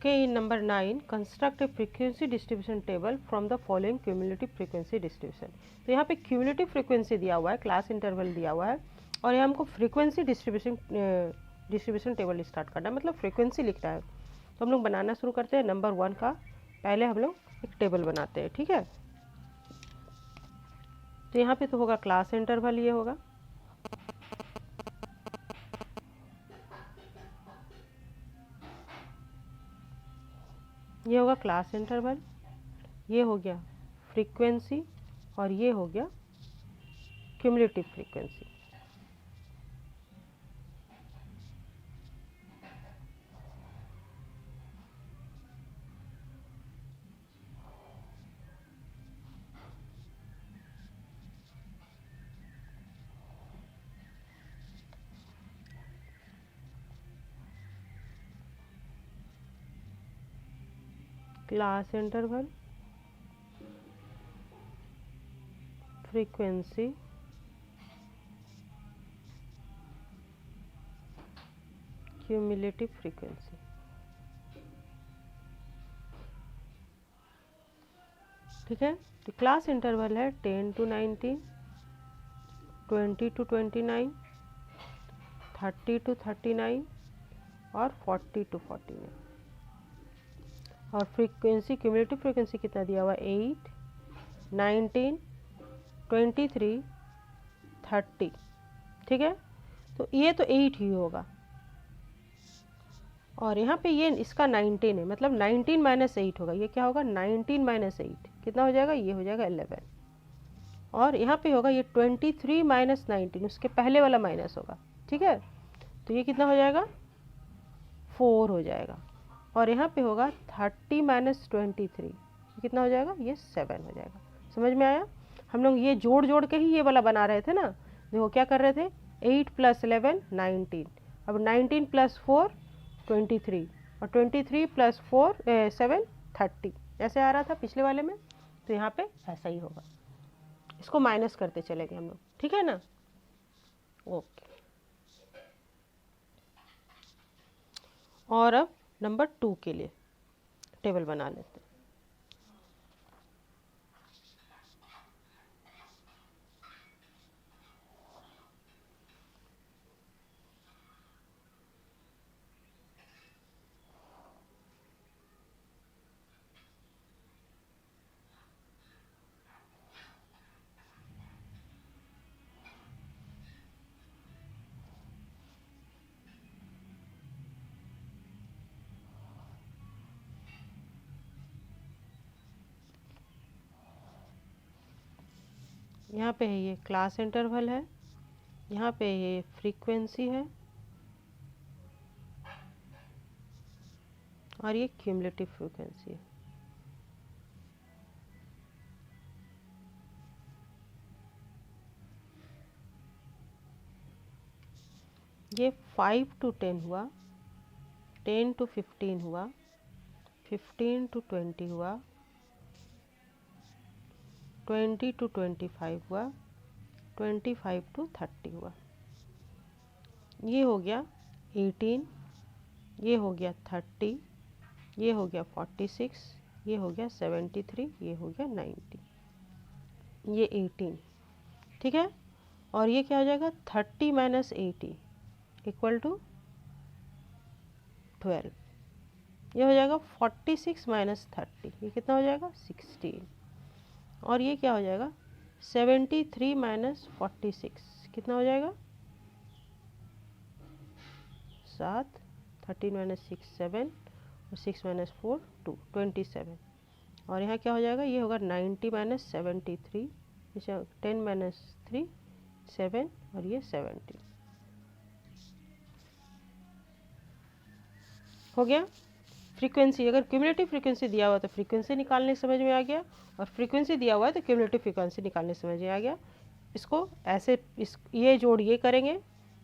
Okay, in number 9 construct A frequency distribution table from the following cumulative frequency distribution. तो यहाँ पे cumulative frequency दिया हुआ है, क्लास इंटरवल दिया हुआ है और यहाँ हमको फ्रीक्वेंसी डिस्ट्रीब्यूशन टेबल स्टार्ट करना है, मतलब फ्रीक्वेंसी लिखना है। तो हम लोग बनाना शुरू करते हैं। नंबर 1 का पहले हम लोग एक टेबल बनाते हैं, ठीक है। तो यहाँ पे तो होगा क्लास इंटरवल, ये होगा क्लास इंटरवल, ये हो गया फ्रीक्वेंसी और ये हो गया cumulative frequency. Class interval, frequency, cumulative frequency. ठीक है, तो क्लास इंटरवल है 10 to 19, 20 to 29, 30 to 39 और 40 to 49। और फ्रीक्वेंसी, क्यूमुलेटिव फ्रीक्वेंसी कितना दिया हुआ, 8, 19, 23, 30। ठीक है, तो ये तो 8 ही होगा और यहाँ पे ये इसका 19 है, मतलब 19 माइनस 8 होगा। ये क्या होगा, 19 माइनस 8 कितना हो जाएगा, ये हो जाएगा 11। और यहाँ पे होगा ये 23 माइनस 19, उसके पहले वाला माइनस होगा। ठीक है, तो ये कितना हो जाएगा, 4 हो जाएगा। और यहाँ पे होगा 30 माइनस 23, कितना हो जाएगा, ये 7 हो जाएगा। समझ में आया? हम लोग ये जोड़ जोड़ के ही ये वाला बना रहे थे ना। देखो क्या कर रहे थे, 8 + 11 19, अब 19 + 4 23 और 23 + 4 7 30, ऐसे आ रहा था पिछले वाले में। तो यहाँ पे ऐसा ही होगा, इसको माइनस करते चलेंगे हम लोग, ठीक है ना। ओके, और अब नंबर 2 के लिए टेबल बना लेते हैं। यहाँ पे है ये क्लास इंटरवल है, यहाँ पे ये फ्रीक्वेंसी है और ये क्यूमुलेटिव फ्रीक्वेंसी है। ये 5 to 10 हुआ, 10 to 15 हुआ, 15 to 20 हुआ, 20 to 25 हुआ, 25 to 30 हुआ। ये हो गया 18, ये हो गया 30, ये हो गया 46, ये हो गया 73, ये हो गया 90, ये 18। ठीक है, और ये क्या हो जाएगा, 30 माइनस 80 इक्वल टू 12। ये हो जाएगा 46 माइनस 30, ये कितना हो जाएगा, 16। और ये क्या हो जाएगा, 73 माइनस 46 कितना हो जाएगा, 7, 13 माइनस 6 7 और 6 माइनस 4 2, 27। और यहाँ क्या हो जाएगा, ये होगा 90 माइनस 73, 10 माइनस 3 7 और ये 70 हो गया। फ्रीक्वेंसी, अगर क्यूमुलेटिव फ्रीक्वेंसी दिया हुआ तो फ्रीक्वेंसी निकालने समझ में आ गया, और फ्रीक्वेंसी दिया हुआ है तो क्यूमुलेटिव फ्रीक्वेंसी निकालने समझ में आ गया। इसको ऐसे ये जोड़ ये करेंगे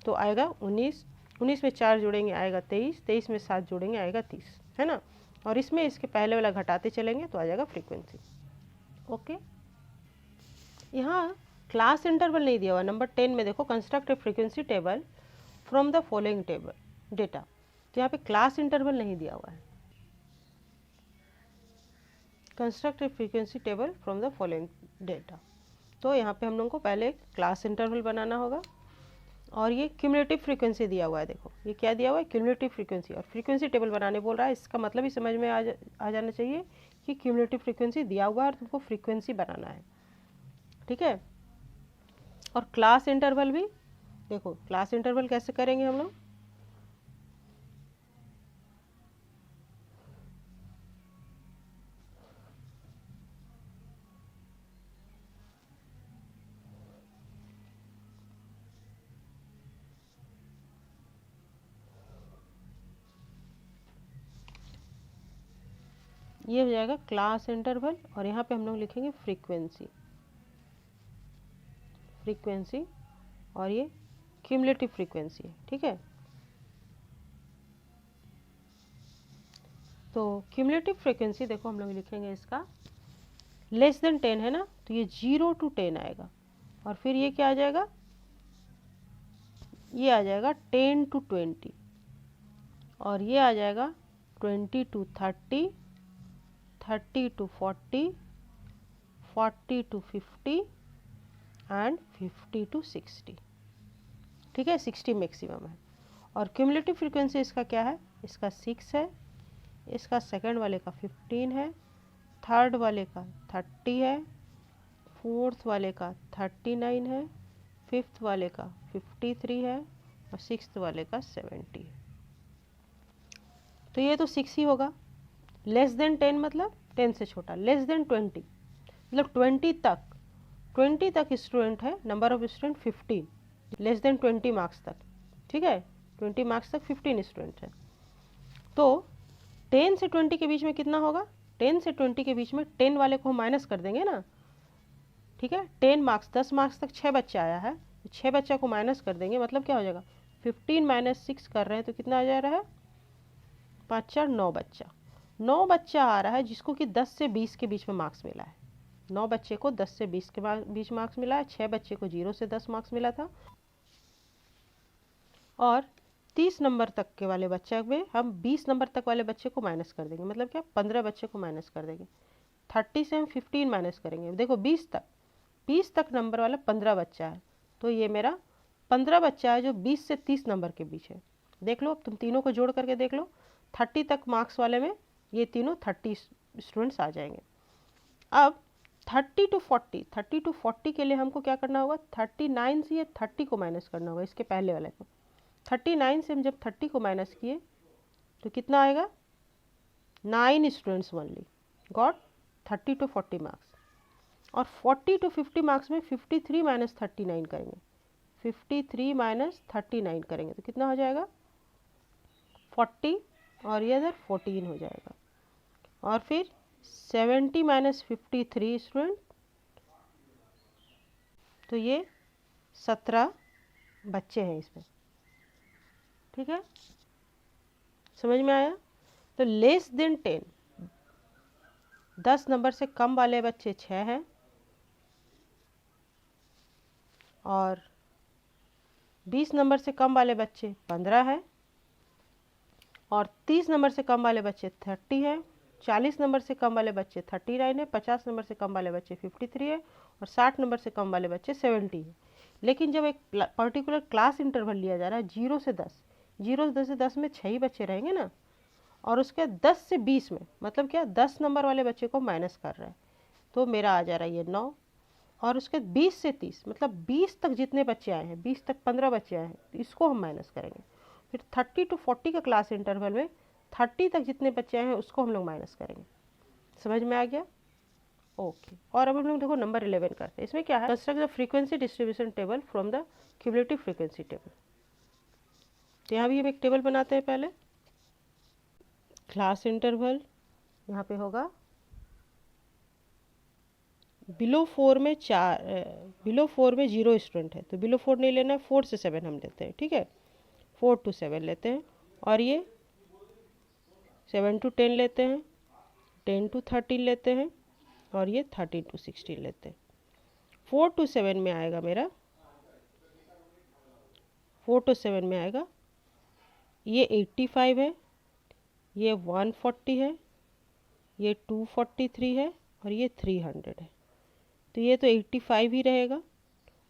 तो आएगा 19, 19 में 4 जोड़ेंगे आएगा 23, 23 में 7 जोड़ेंगे आएगा 30, है ना। और इसमें इसके पहले वाला घटाते चलेंगे तो आ जाएगा फ्रीक्वेंसी। ओके, यहाँ क्लास इंटरवल नहीं दिया हुआ। नंबर 10 में देखो, construct A frequency table from the following table data, तो यहाँ पे क्लास इंटरवल नहीं दिया हुआ है। Construct A frequency table from the following data. तो यहाँ पे हम लोगों को पहले एक क्लास इंटरवल बनाना होगा और ये क्यूमुलेटिव फ्रीक्वेंसी दिया हुआ है। देखो ये क्या दिया हुआ है, क्यूमुलेटिव फ्रीक्वेंसी, और फ्रीक्वेंसी टेबल बनाने बोल रहा है। इसका मतलब ही समझ में आ जाना चाहिए कि क्यूमुलेटिव फ्रीक्वेंसी दिया हुआ है और तुमको फ्रीक्वेंसी बनाना है, ठीक है। और क्लास इंटरवल भी देखो, क्लास इंटरवल कैसे करेंगे हम लोग, ये हो जाएगा क्लास इंटरवल और यहाँ पे हम लोग लिखेंगे फ्रीक्वेंसी, फ्रीक्वेंसी और ये क्यूमुलेटिव फ्रीक्वेंसी है, ठीक है। तो क्यूमुलेटिव फ्रीक्वेंसी देखो हम लोग लिखेंगे इसका लेस देन 10 है ना, तो ये 0 to 10 आएगा और फिर ये क्या आ जाएगा, ये आ जाएगा 10 to 20 और ये आ जाएगा 20 to 30, 30 to 40, 40 to 50 and 50 to 60, ठीक है। 60 मैक्सिमम है। और क्यूमुलेटिव फ्रीक्वेंसी इसका क्या है, इसका 6 है, इसका सेकंड वाले का 15 है, थर्ड वाले का 30 है, फोर्थ वाले का 39 है, फिफ्थ वाले का 53 है और सिक्स्थ वाले का 70 है। तो ये तो 6 ही होगा। लेस देन 10 मतलब 10 से छोटा, लेस देन 20 मतलब 20 तक स्टूडेंट है, number of student 15, less than 20 marks तक, ठीक है। 20 मार्क्स तक 15 स्टूडेंट है। तो 10 से 20 के बीच में कितना होगा, 10 से 20 के बीच में 10 वाले को हम माइनस कर देंगे ना, ठीक है। 10 मार्क्स 10 मार्क्स तक 6 बच्चे आया है, 6 बच्चा को माइनस कर देंगे, मतलब क्या हो जाएगा, 15 माइनस 6 कर रहे हैं तो कितना आ जा रहा है, 5 4 9 बच्चा, 9 बच्चा आ रहा है जिसको कि 10 से 20 के बीच में मार्क्स मिला है। 9 बच्चे को 10 से 20 के बीच मार्क्स मिला है, 6 बच्चे को 0 से 10 मार्क्स मिला था। और 30 नंबर तक के वाले बच्चे में हम 20 नंबर तक वाले बच्चे को माइनस कर देंगे, मतलब क्या 15 बच्चे को माइनस कर देंगे। 30 से हम 15 माइनस करेंगे, देखो 20 तक नंबर वाला 15 बच्चा है, तो ये मेरा 15 बच्चा है जो 20 से 30 नंबर के बीच है। देख लो, अब तुम तीनों को जोड़ करके देख लो, 30 तक मार्क्स वाले में ये तीनों 30 स्टूडेंट्स आ जाएंगे। अब 30 to 40 के लिए हमको क्या करना होगा, 39 से ये 30 को माइनस करना होगा, इसके पहले वाले को। 39 से हम जब 30 को माइनस किए तो कितना आएगा, 9 students only got 30 to 40 marks. और 40 to 50 मार्क्स में 53 माइनस 39 करेंगे, 53 माइनस 39 करेंगे तो कितना हो जाएगा 40 और ये इधर 14 हो जाएगा। और फिर 70 माइनस 53 स्टूडेंट, तो ये 17 बच्चे हैं इसमें, ठीक है, समझ में आया। तो लेस देन 10, 10 नंबर से कम वाले बच्चे 6 हैं और 20 नंबर से कम वाले बच्चे 15 हैं और 30 नंबर से कम वाले बच्चे 30 हैं, 40 नंबर से कम वाले बच्चे 39 है, 50 नंबर से कम वाले बच्चे 53 है और 60 नंबर से कम वाले बच्चे 70 है। लेकिन जब एक पर्टिकुलर क्लास इंटरवल लिया जा रहा है 0 से 10, 0 से 10 में 6 ही बच्चे रहेंगे ना, और उसके 10 से 20 में मतलब क्या 10 नंबर वाले बच्चे को माइनस कर रहा है, तो मेरा आ जा रहा है ये 9। और उसके 20 से 30 मतलब 20 तक जितने बच्चे आए हैं, 20 तक 15 बच्चे आए हैं, तो इसको हम माइनस करेंगे। फिर 30 to 40 का क्लास इंटरवल में 30 तक जितने बच्चे आए हैं उसको हम लोग माइनस करेंगे। समझ में आ गया, ओके। और अब हम लोग देखो नंबर 11 करते हैं। इसमें क्या है, construct the frequency distribution table from the cumulative frequency table. तो यहाँ भी हम एक टेबल बनाते हैं पहले, क्लास इंटरवल यहाँ पे होगा बिलो 4 में 0 स्टूडेंट है, तो बिलो 4 नहीं लेना है, 4 से 7 हम लेते हैं, ठीक है, 4 to 7 लेते हैं। और ये 7 to 10 लेते हैं, 10 to 13 लेते हैं और ये 13 to 16 लेते हैं। 4 to 7 में आएगा मेरा, 4 to 7 में आएगा ये 85 है, ये 140 है, ये 243 है और ये 300 है, तो ये तो 85 ही रहेगा।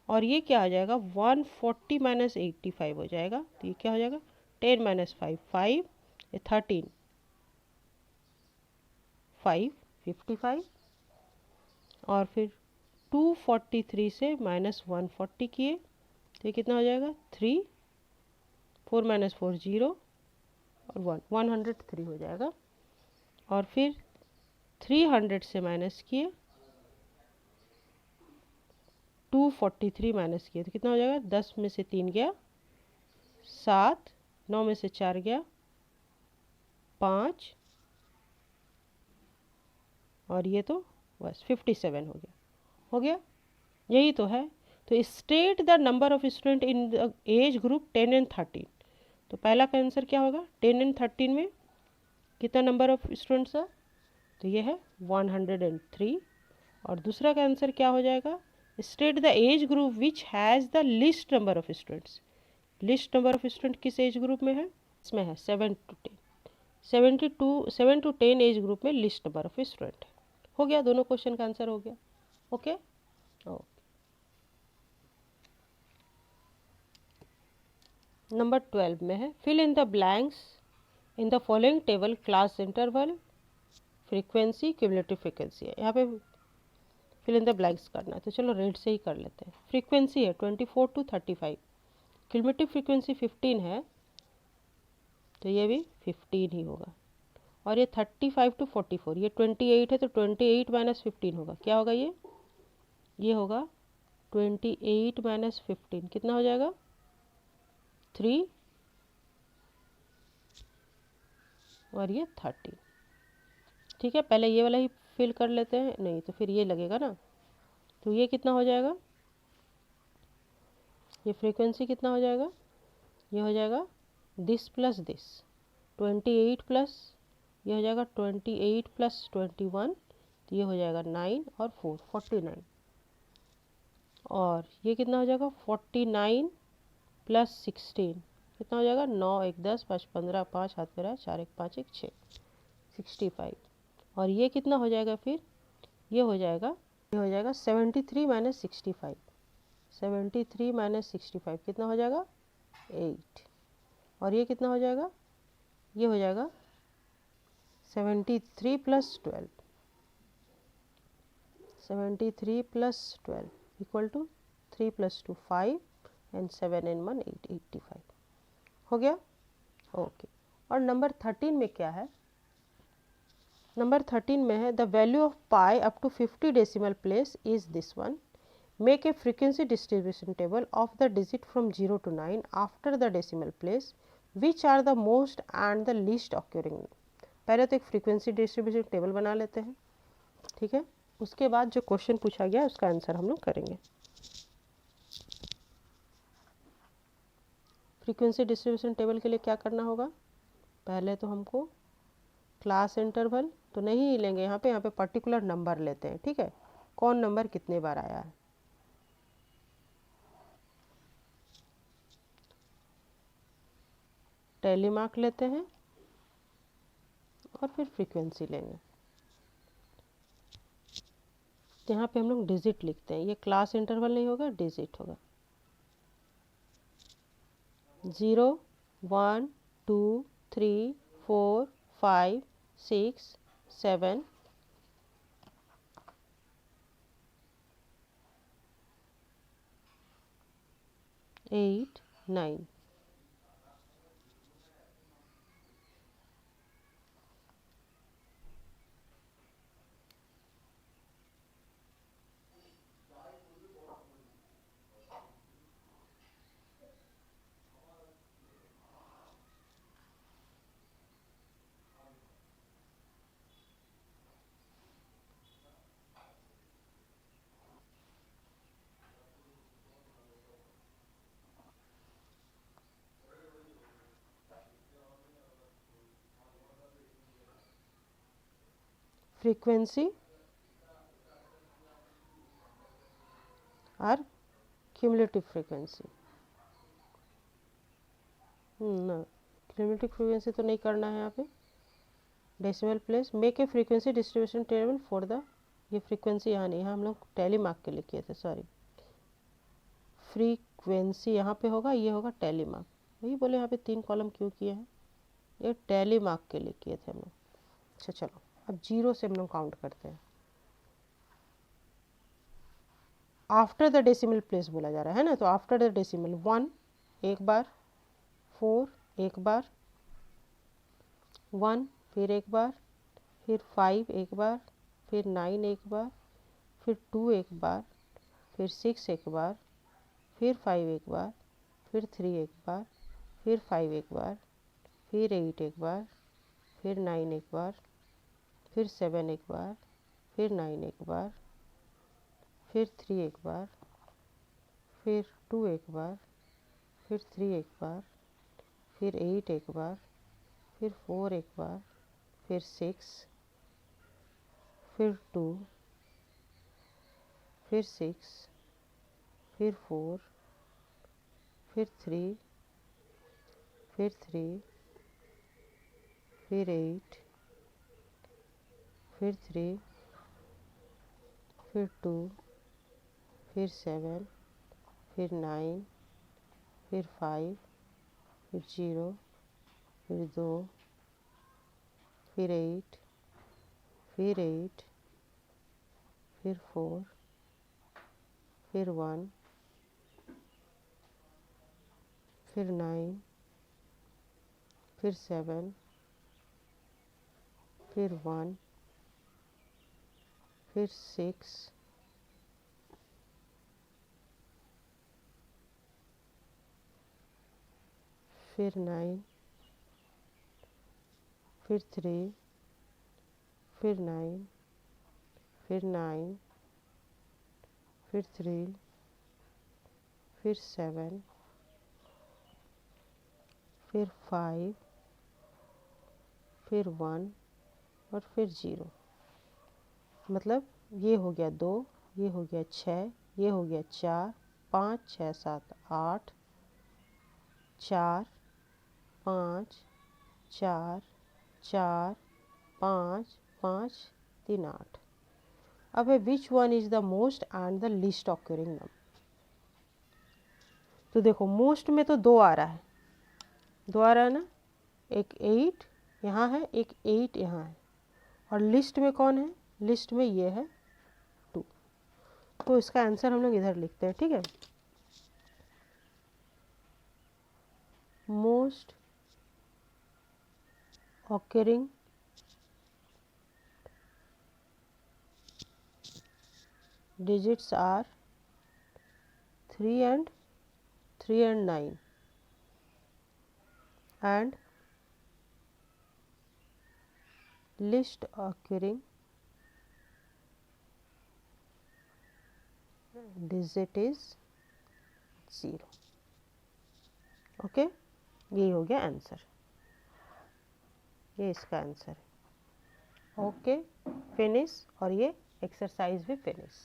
और ये क्या आ जाएगा 140 माइनस 85 हो जाएगा, तो ये क्या हो जाएगा 10 माइनस 5 5, ये 13 5 55, और फिर 243 से माइनस 140 किए तो ये कितना हो जाएगा 3, 4 माइनस 4 0 और 103 हो जाएगा। और फिर 300 से माइनस किए 243 माइनस किए तो कितना हो जाएगा 10 में से 3 गया 7, 9 में से 4 गया 5, और ये तो बस 57 हो गया। यही तो है। तो state the number of student in the age group 10 and 13। तो पहला का आंसर क्या होगा 10 एंड 13 में कितना नंबर ऑफ स्टूडेंट्स है, तो ये है 103। और दूसरा का आंसर क्या हो जाएगा state the age group which has the list number of students. List number of student किस एज ग्रुप में है, इसमें है 7 to 10, 7 to 10 एज ग्रुप में लिस्ट नंबर ऑफ स्टूडेंट है। हो गया, दोनों क्वेश्चन का आंसर हो गया। ओके नंबर 12 में है fill in the blanks in the following table class interval frequency cumulative frequency है। यहाँ पे फिल इन द ब्लैंक्स करना है, तो चलो रेड से ही कर लेते हैं। फ्रीक्वेंसी है 24 to 35, क्यूमुलेटिव फ्रीक्वेंसी 15 है, तो ये भी 15 ही होगा। और ये 35 to 44, ये 28 है, तो 28 माइनस 15 होगा, क्या होगा ये होगा 28 माइनस 15 कितना हो जाएगा 3, और ये 30। ठीक है, पहले ये वाला ही फिल कर लेते हैं, नहीं तो फिर ये लगेगा ना। तो ये कितना हो जाएगा, ये फ्रीक्वेंसी कितना हो जाएगा, ये हो जाएगा दिस प्लस दिस 28 प्लस ये हो जाएगा 28 प्लस 21, तो ये हो जाएगा 9 और 4 49। और ये कितना हो जाएगा 49 प्लस 16 कितना हो जाएगा 9 1 10 5 15 5 हाथ में रहा 4 1 5 1 6 65। और ये कितना हो जाएगा फिर ये हो जाएगा 73 माइनस 65, 73 माइनस 65 कितना हो जाएगा 8। और ये कितना हो जाएगा ये हो जाएगा 73 plus 12, 73 plus 12 equal to 3 plus 2 5 and 7 and 1 8 85 हो गया। ओके और नंबर 13 में क्या है, नंबर 13 में है the value of pi up to 50 decimal place is this one, make a frequency distribution table of the digit from 0 to 9 after the decimal place which are the most and the least occurring. पहले तो एक frequency distribution table बना लेते हैं, ठीक है, उसके बाद जो क्वेश्चन पूछा गया उसका आंसर हम लोग करेंगे। फ्रीक्वेंसी डिस्ट्रीब्यूशन टेबल के लिए क्या करना होगा, पहले तो हमको क्लास इंटरवल तो नहीं लेंगे, यहाँ पे पर्टिकुलर नंबर लेते हैं, ठीक है, कौन नंबर कितने बार आया है। टैली मार्क लेते हैं और फिर फ्रीक्वेंसी लेंगे। यहाँ पे हम लोग डिजिट लिखते हैं, ये क्लास इंटरवल नहीं होगा डिजिट होगा, 0 1 2 3 4 5 6 7 8 9। फ्रीक्वेंसी और क्यूमुलेटिव फ्रीक्वेंसी, ना क्यूमुलेटिव फ्रीक्वेंसी तो नहीं करना है यहाँ पे, decimal place, make a frequency distribution table for the, ये फ्रीक्वेंसी यहाँ नहीं, यहाँ हम लोग टैली मार्क के लिए किए थे, सॉरी, फ्रीक्वेंसी यहाँ पे होगा, ये होगा टैली मार्क, वही बोले यहाँ पे 3 कॉलम क्यों किए हैं, ये टैली मार्क के लिए किए थे हम लोग। अच्छा चलो अब 0 से हम लोग काउंट करते हैं। आफ्टर द डेसिमल प्लेस बोला जा रहा है ना, तो आफ्टर द डेसिमल 1 एक बार, 4 एक बार, 1 फिर एक बार, फिर 5 एक बार, फिर 9 एक बार, फिर 2 एक बार, फिर 6 एक बार, फिर 5 एक बार, फिर 3 एक बार, फिर 5 एक बार, फिर 8 एक बार, फिर 9 एक बार, फिर 7 एक बार, फिर 9 एक बार, फिर 3 एक बार, फिर 2 एक बार, फिर 3 एक बार, फिर 8 एक बार, फिर 4 एक बार, फिर 6, फिर 2, फिर 6, फिर 4, फिर 3, फिर 3, फिर 8, फिर 3, फिर 2, फिर 7, फिर 9, फिर 5, फिर 0, फिर 2, फिर 8, फिर 8, फिर 4, फिर 1, फिर 9, फिर 7, फिर 1, फिर 6, फिर 9, फिर 3, फिर 9, फिर 9, फिर 3, फिर 7, फिर 5, फिर 1 और फिर 0। मतलब ये हो गया 2, ये हो गया 6, ये हो गया 4, 5 6 7 8, 4 5 4 4 5 5 3 8। अब है which one is the most and the least occurring number. तो देखो मोस्ट में तो 2 आ रहा है, 2 आ रहा है ना, एक 8 यहाँ है, एक 8 यहाँ है, और लिस्ट में कौन है, लिस्ट में ये है 2। तो इसका आंसर हम लोग इधर लिखते हैं, ठीक है। Most occurring digits are 3 and 9, and least occurring digit is 0। Okay, ये हो गया आंसर, ये इसका आंसर है। ओके फिनिश, और ये एक्सरसाइज भी फिनिश,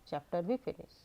चैप्टर भी फिनिश।